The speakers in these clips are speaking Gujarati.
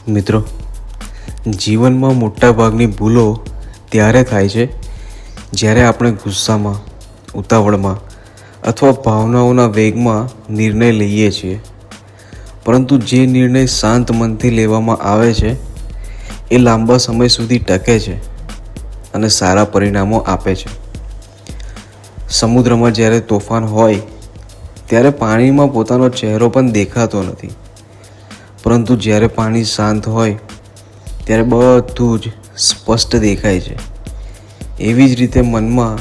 મિત્રો, જીવનમાં મોટાભાગની ભૂલો ત્યારે થાય છે જ્યારે આપણે ગુસ્સામાં, ઉતાવળમાં અથવા ભાવનાઓના વેગમાં નિર્ણય લઈએ છીએ. પરંતુ જે નિર્ણય શાંત મનથી લેવામાં આવે છે એ લાંબા સમય સુધી ટકે છે અને સારા પરિણામો આપે છે. સમુદ્રમાં જ્યારે તોફાન હોય ત્યારે પાણીમાં પોતાનો ચહેરો પણ દેખાતો નથી, પરંતુ જ્યારે પાણી શાંત હોય ત્યારે બધું જ સ્પષ્ટ દેખાય છે. એવી જ રીતે મનમાં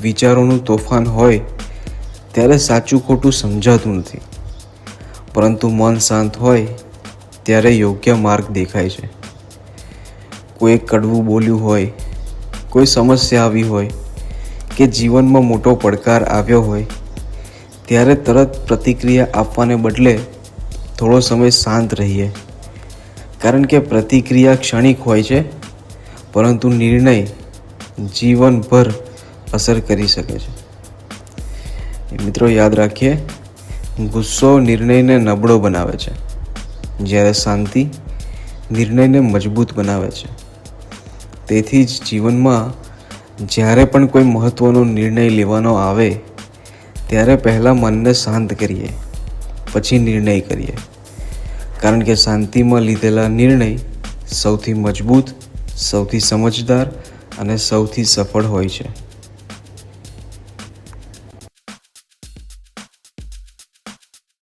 વિચારોનું તોફાન હોય ત્યારે સાચું ખોટું સમજાતું નથી, પરંતુ મન શાંત હોય ત્યારે યોગ્ય માર્ગ દેખાય છે. કોઈ કડવું બોલ્યું હોય, કોઈ સમસ્યા આવી હોય કે જીવનમાં મોટો પડકાર આવ્યો હોય ત્યારે તરત પ્રતિક્રિયા આપવાને બદલે થોડો સમય શાંત રહીએ, કારણ કે પ્રતિક્રિયા ક્ષણિક હોય છે, પરંતુ નિર્ણય જીવનભર અસર કરી શકે છે. મિત્રો, યાદ રાખીએ, ગુસ્સો નિર્ણયને નબળો બનાવે છે, જ્યારે શાંતિ નિર્ણયને મજબૂત બનાવે છે. તેથી જ જીવનમાં જ્યારે પણ કોઈ મહત્ત્વનો નિર્ણય લેવાનો આવે ત્યારે પહેલાં મનને શાંત કરીએ, પછી નિર્ણય કરીએ, કારણ કે શાંતિમાં લીધેલા નિર્ણય સૌથી મજબૂત, સૌથી સમજદાર અને સૌથી સફળ હોય છે.